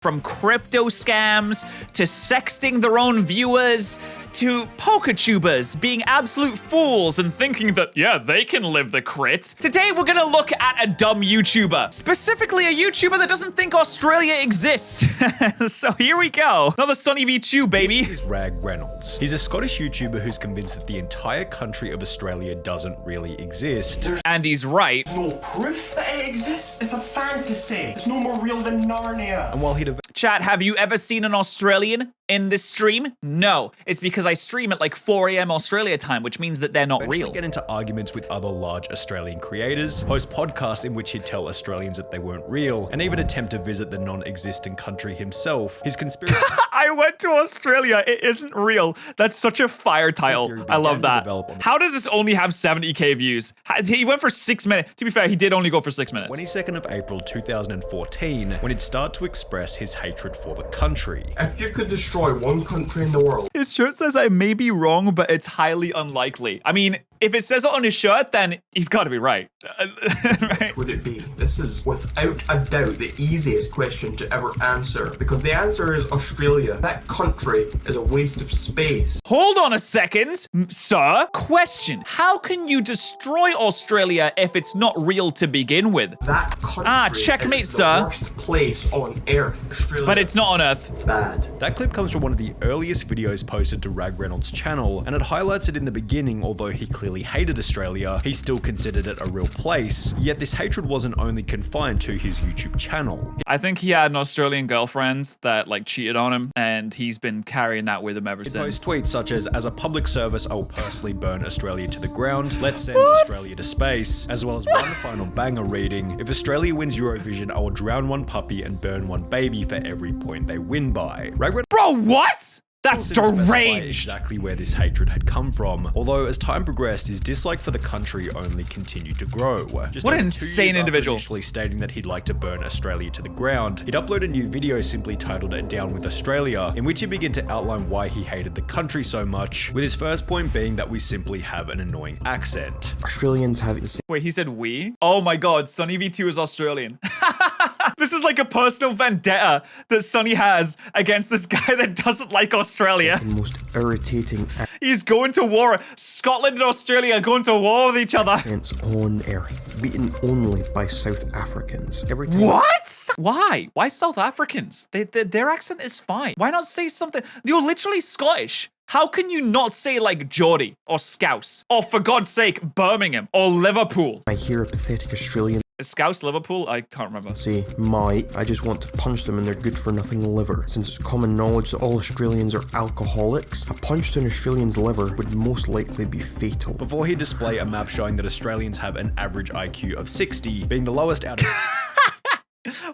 From crypto scams to sexting their own viewers to PokeTubers being absolute fools and thinking that, yeah, they can live the crit. Today, we're gonna look at a dumb YouTuber. Specifically, a YouTuber that doesn't think Australia exists. So here we go. Another Sonny V2, baby. This is Rag Reynolds. He's a Scottish YouTuber who's convinced that the entire country of Australia doesn't really exist. And he's right. No proof that it exists. It's a fantasy. It's no more real than Narnia. And while he'd Chat, have you ever seen an Australian in this stream? No. It's because I stream at like 4 AM Australia time, which means that they're not real. get into arguments with other large Australian creators, host podcasts in which he'd tell Australians that they weren't real, and even attempt to visit the non-existent country himself. His conspiracy I went to Australia. It isn't real. That's such a fire title. I love that. How does this only have 70k views? He went for 6 minutes. To be fair, he did only go for 6 minutes. 22nd of April 2014, when he'd start to express his hatred for the country. If you could destroy one country in the world, His shirt says I may be wrong, but it's highly unlikely. I mean, if it says it on his shirt, then he's got to be right. Right? which would it be? This is without a doubt the easiest question to ever answer, because the answer is Australia. That country is a waste of space. Hold on a second, sir. Question. How can you destroy Australia if it's not real to begin with? That country checkmate, is the sir. worst place on Earth. Australia. But it's not on Earth. Bad. That clip comes from one of the earliest videos posted to Rag Reynolds' channel, and it highlights it in the beginning. Although he clearly hated Australia, he still considered it a real place. Yet this hatred wasn't only confined to his YouTube channel. I think he had an Australian girlfriend that like cheated on him, and he's been carrying that with him ever He since. posts tweets such as a public service, I will personally burn Australia to the ground. Let's send Australia to space. As well as one final banger reading, if Australia wins Eurovision, I will drown one puppy and burn one baby for every point they win by. Rag Reynolds Bro, what? That's didn't specify deranged. exactly where this hatred had come from, although as time progressed, his dislike for the country only continued to grow. Just What an over 2 insane years after individual. initially stating that he'd like to burn Australia to the ground, he'd upload a new video simply titled Down with Australia, in which he began to outline why he hated the country so much, with his first point being that we simply have an annoying accent. Australians have the same Wait, he said we? Oh my god, Sonny V2 is Australian. This is like a personal vendetta that Sonny has against this guy that doesn't like Australia. most irritating He's going to war. Scotland and Australia are going to war with each other. accents on earth, beaten only by South Africans. Every time What? Why? Why South Africans? Their accent is fine. Why not say something? You're literally Scottish. How can you not say like Geordie or Scouse? Or for God's sake, Birmingham or Liverpool? I hear a pathetic Australian Is Scouse Liverpool? I can't remember. say, I just want to punch them in their good-for-nothing liver. Since it's common knowledge that all Australians are alcoholics, a punch to an Australian's liver would most likely be fatal. Before he display a map showing that Australians have an average IQ of 60, being the lowest out of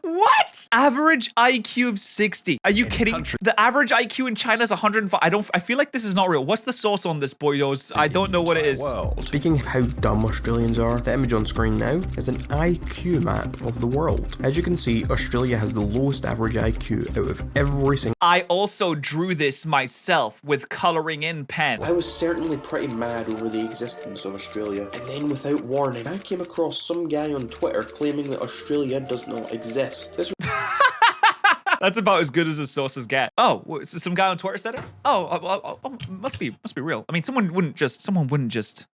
What? Average IQ of 60. Are you kidding? country. The average IQ in China is 105. I feel like this is not real. What's the source on this, boyos? I don't know what it is. world. Speaking of how dumb Australians are, the image on screen now is an IQ map of the world. As you can see, Australia has the lowest average IQ out of every single. I also drew this myself with coloring in pen. I was certainly pretty mad over the existence of Australia, and then without warning, I came across some guy on Twitter claiming that Australia does not exist. This That's about as good as his sources get. Oh, so some guy on Twitter said it? Oh, must be real. I mean, someone wouldn't just.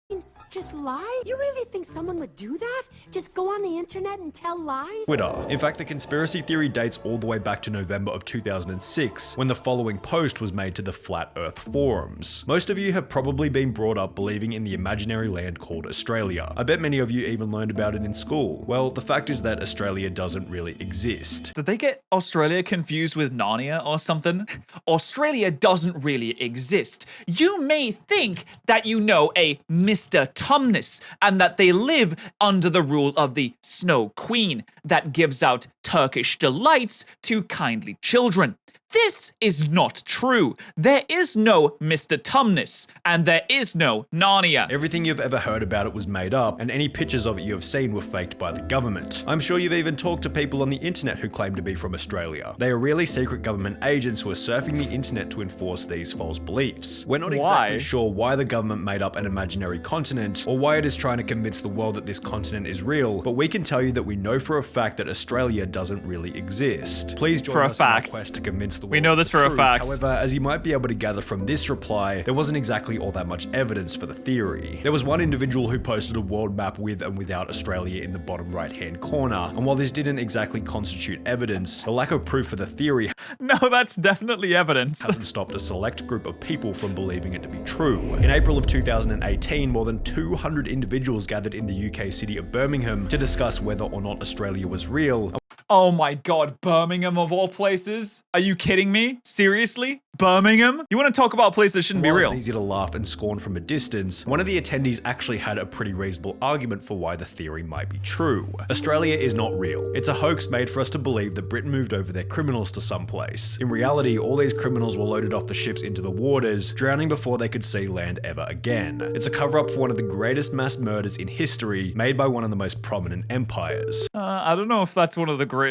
Just lie? You really think someone would do that? Just go on the internet and tell lies? Twitter. In fact, the conspiracy theory dates all the way back to November of 2006, when the following post was made to the Flat Earth forums. Most of you have probably been brought up believing in the imaginary land called Australia. I bet many of you even learned about it in school. Well, the fact is that Australia doesn't really exist. Did they get Australia confused with Narnia or something? Australia doesn't really exist. You may think that you know a Mr. Tumnus and that they live under the rule of the Snow Queen that gives out Turkish delights to kindly children. This is not true. There is no Mr. Tumnus, and there is no Narnia. Everything you've ever heard about it was made up, and any pictures of it you have seen were faked by the government. I'm sure you've even talked to people on the internet who claim to be from Australia. They are really secret government agents who are surfing the internet to enforce these false beliefs. We're not exactly sure why the government made up an imaginary continent, or why it is trying to convince the world that this continent is real, but we can tell you that we know for a fact that Australia doesn't really exist. Please join us in our quest to convince the world. We know this for a fact. However, as you might be able to gather from this reply, there wasn't exactly all that much evidence for the theory. There was one individual who posted a world map with and without Australia in the bottom right-hand corner, and while this didn't exactly constitute evidence, the lack of proof for the theory No, that's definitely evidence. hasn't stopped a select group of people from believing it to be true. In April of 2018, more than 200 individuals gathered in the UK city of Birmingham to discuss whether or not Australia was real. Oh my god, Birmingham of all places? Are you kidding me? Seriously? Birmingham? You want to talk about a place that shouldn't be While real? it's easy to laugh and scorn from a distance, one of the attendees actually had a pretty reasonable argument for why the theory might be true. Australia is not real. It's a hoax made for us to believe that Britain moved over their criminals to some place. In reality, all these criminals were loaded off the ships into the waters, drowning before they could see land ever again. It's a cover-up for one of the greatest mass murders in history, made by one of the most prominent empires. I don't know if that's one of the greatest.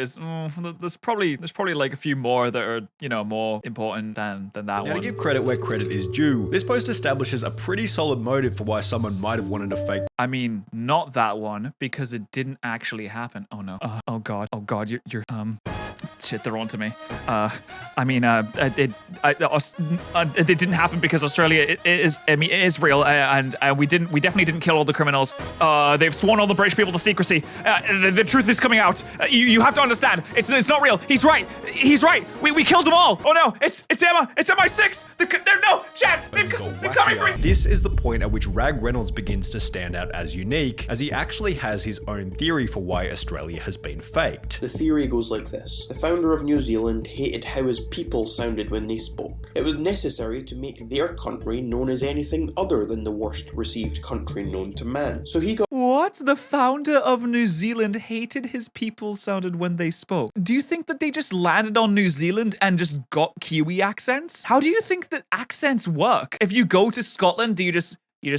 There's probably like a few more that are, you know, more important than that Now, one. to give credit where credit is due, this post establishes a pretty solid motive for why someone might have wanted to fake. I mean, not that one, because it didn't actually happen. Oh no. Oh god, you're shit, they're on to me. It didn't happen because Australia it is real, and we definitely didn't kill all the criminals. They've sworn all the British people to secrecy. The truth is coming out. You have to understand. It's not real. He's right. We killed them all. Oh no, it's Emma. It's MI6. No, Chad. They're coming for me. This is the point at which Rag Reynolds begins to stand out as unique, as he actually has his own theory for why Australia has been faked. The theory goes like this. The founder of New Zealand hated how his people sounded when they spoke. It was necessary to make their country known as anything other than the worst received country known to man. So he got What? The founder of New Zealand hated his people sounded when they spoke. Do you think that they just landed on New Zealand and just got Kiwi accents? How do you think that accents work? If you go to Scotland, do you just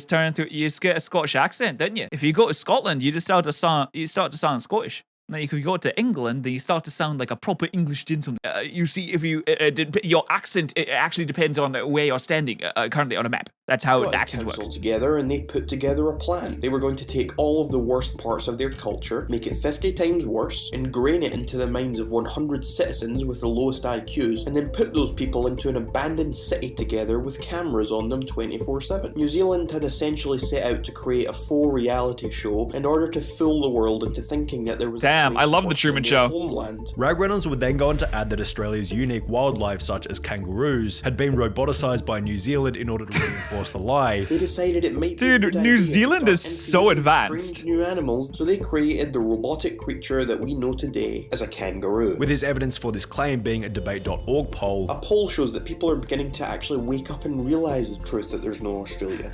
turn into, you just get a Scottish accent, don't you? If you go to Scotland, you start to sound Scottish. Now, if you go to England, then you start to sound like a proper English gentleman. You see, if you your accent, it actually depends on where you're standing currently on a map. That's how got his accents work. council together and they put together a plan. They were going to take all of the worst parts of their culture, make it 50 times worse, ingrain it into the minds of 100 citizens with the lowest IQs, and then put those people into an abandoned city together with cameras on them 24/7. New Zealand had essentially set out to create a faux reality show in order to fool the world into thinking that there was Damn, I love the Truman Show. Homeland. Rag Reynolds would then go on to add that Australia's unique wildlife, such as kangaroos, had been roboticized by New Zealand in order to reinforce the lie. They decided it might be a Dude, good New idea to Zealand start is so introducing advanced. strange new animals, so they created the robotic creature that we know today as a kangaroo. With his evidence for this claim being a debate.org poll. A poll shows that people are beginning to actually wake up and realize the truth that there's no Australia.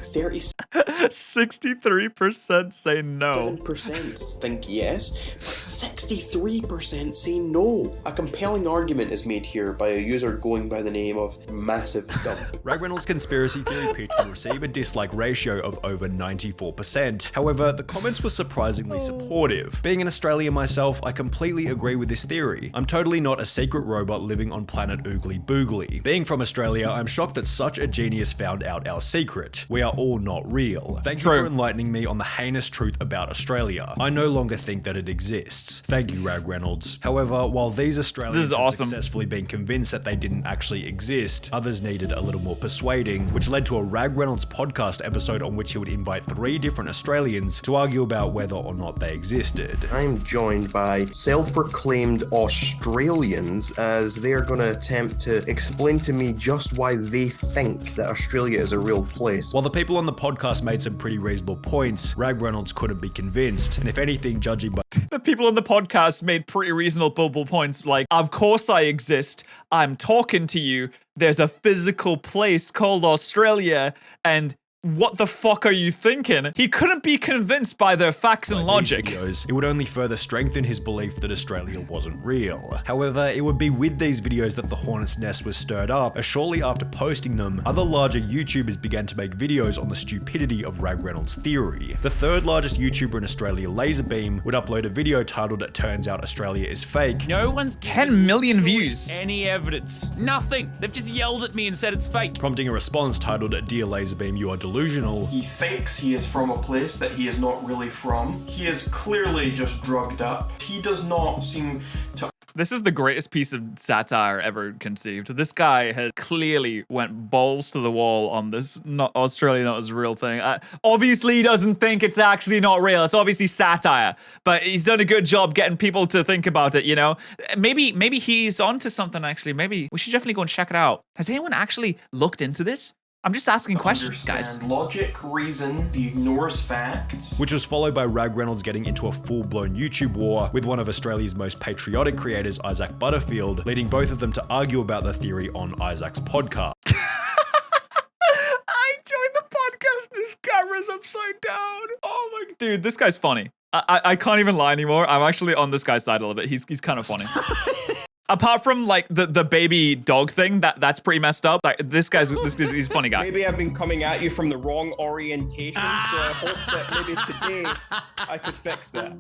63% say no. 37% think yes, but 63% say no. A compelling argument is made here by a user going by the name of Massive Dump. Rag Reynolds' conspiracy theory pitch would receive a dislike ratio of over 94%. However, the comments were surprisingly supportive. Being an Australian myself, I completely agree with this theory. I'm totally not a secret robot living on planet Oogly Boogly. Being from Australia, I'm shocked that such a genius found out our secret. We are all not real. Thank you for enlightening me on the heinous truth about Australia. I no longer think that it exists. Thank you, Rag Reynolds. However, while these Australians have successfully been convinced that they didn't actually exist, others needed a little more persuading, which led to a Rag Reynolds podcast episode on which he would invite 3 different Australians to argue about whether or not they existed. I'm joined by self-proclaimed Australians as they're going to attempt to explain to me just why they think that Australia is a real place. While the people on the podcast made some pretty reasonable points, Rag Reynolds couldn't be convinced, and if anything, judging by The people on the podcast made pretty reasonable points like, of course I exist. I'm talking to you. There's a physical place called Australia, and What the fuck are you thinking? He couldn't be convinced by their facts and logic. Videos, it would only further strengthen his belief that Australia wasn't real. However, it would be with these videos that the hornet's nest was stirred up, as shortly after posting them, other larger YouTubers began to make videos on the stupidity of Rag Reynolds' theory. The third largest YouTuber in Australia, Laserbeam, would upload a video titled "It Turns Out Australia is Fake." No one's 10 million views. any evidence. Nothing. They've just yelled at me and said it's fake. Prompting a response titled "Dear Laserbeam, you are delusional." He thinks he is from a place that he is not really from. He is clearly just drugged up. He does not seem to. This is the greatest piece of satire ever conceived. This guy has clearly went balls to the wall on this not Australia not as real thing. Obviously, he doesn't think it's actually not real. It's obviously satire, but he's done a good job getting people to think about it, you know? Maybe he's onto something, actually. Maybe we should definitely go and check it out. Has anyone actually looked into this? I'm just asking questions, guys. Logic, reason, he ignores facts. Which was followed by Rag Reynolds getting into a full-blown YouTube war with one of Australia's most patriotic creators, Isaac Butterfield, leading both of them to argue about the theory on Isaac's podcast. I joined the podcast and his camera's upside down. Oh my... Dude, this guy's funny. I can't even lie anymore. I'm actually on this guy's side a little bit. He's kind of funny. Apart from like the baby dog thing, that's pretty messed up. Like he's a funny guy. Maybe I've been coming at you from the wrong orientation, so I hope that maybe today I could fix that.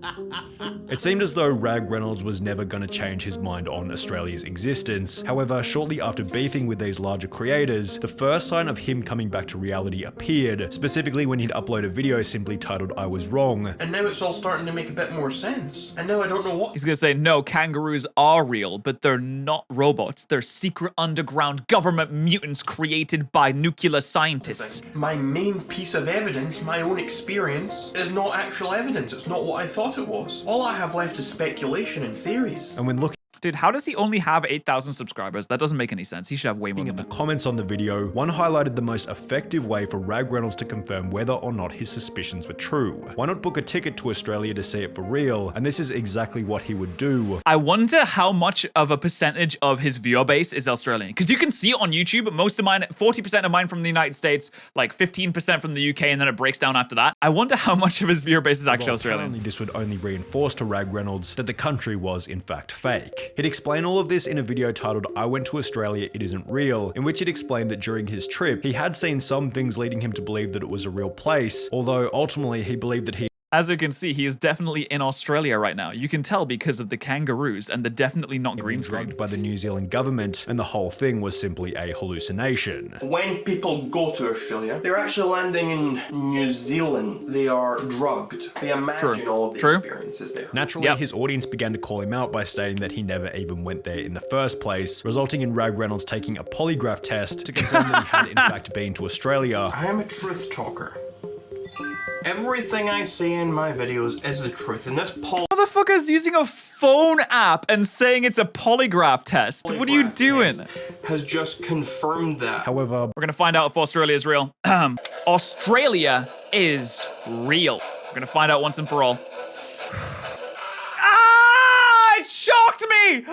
It seemed as though Rag Reynolds was never going to change his mind on Australia's existence. However, shortly after beefing with these larger creators, the first sign of him coming back to reality appeared, specifically when he'd upload a video simply titled "I Was Wrong." And now it's all starting to make a bit more sense. And now I don't know what. He's gonna say, no, kangaroos are real, but they're not robots. They're secret underground government mutants created by nuclear scientists. My main piece of evidence, my own experience, is not actual evidence. It's not what I thought it was. All I have left is speculation and theories. And when looking Dude, how does he only have 8,000 subscribers? That doesn't make any sense. He should have way more than at the that. comments on the video, one highlighted the most effective way for Rag Reynolds to confirm whether or not his suspicions were true. Why not book a ticket to Australia to see it for real? And this is exactly what he would do. I wonder how much of a percentage of his viewer base is Australian. Because you can see it on YouTube, most of mine, 40% of mine from the United States, like 15% from the UK, and then it breaks down after that. I wonder how much of his viewer base is actually Australian. Apparently this would only reinforce to Rag Reynolds that the country was in fact fake. He'd explain all of this in a video titled "I Went to Australia, It Isn't Real," in which he'd explained that during his trip, he had seen some things leading him to believe that it was a real place, although ultimately he believed that he As you can see, he is definitely in Australia right now. You can tell because of the kangaroos and the definitely not green screen. drugged by the New Zealand government, and the whole thing was simply a hallucination. When people go to Australia, they're actually landing in New Zealand. They are drugged. They imagine all of the experiences there. Naturally, his audience began to call him out by stating that he never even went there in the first place, resulting in Rag Reynolds taking a polygraph test to confirm that he had in fact been to Australia. I am a truth talker. Everything I say in my videos is the truth, and this Motherfucker's using a phone app and saying it's a polygraph test. What are you doing? has just confirmed that. However, We're gonna find out if Australia is real. Australia is real. We're gonna find out once and for all. Ah! It shocked me!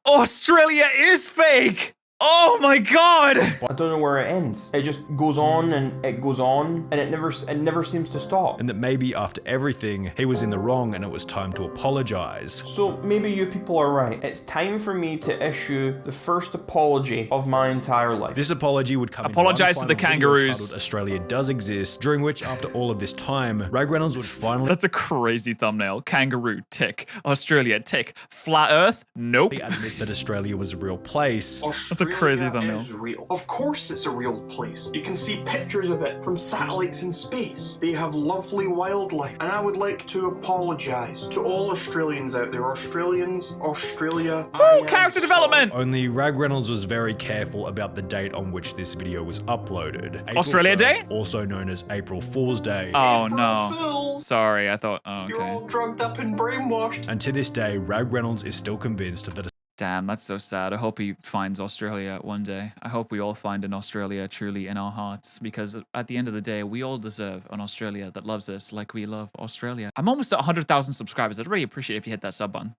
Australia is fake! Oh my god! I don't know where it ends. It just goes on and it goes on, and it never seems to stop. and that maybe after everything, he was in the wrong and it was time to apologize. So maybe you people are right. It's time for me to issue the first apology of my entire life. This apology would come Apologize in to one the final video kangaroos. titled "Australia Does Exist," during which, after all of this time, Rag Reynolds would finally That's a crazy thumbnail. Kangaroo, tick. Australia, tick. Flat Earth, nope. admit that Australia was a real place. That's a crazy thumbnail. Is real. Of course it's a real place. You can see pictures of it from satellites in space. They have lovely wildlife. And I would like to apologize to all Australians out there. Australians, Australia. Woo, character development! Only Rag Reynolds was very careful about the date on which this video was uploaded. April Australia 1st, Day? also known as April Fool's Day. Oh April no. Fools. Sorry, I thought, oh You're okay. all drugged up and brainwashed. And to this day, Rag Reynolds is still convinced that Damn, that's so sad. I hope he finds Australia one day. I hope we all find an Australia truly in our hearts, because at the end of the day, we all deserve an Australia that loves us like we love Australia. I'm almost at 100,000 subscribers. I'd really appreciate it if you hit that sub button.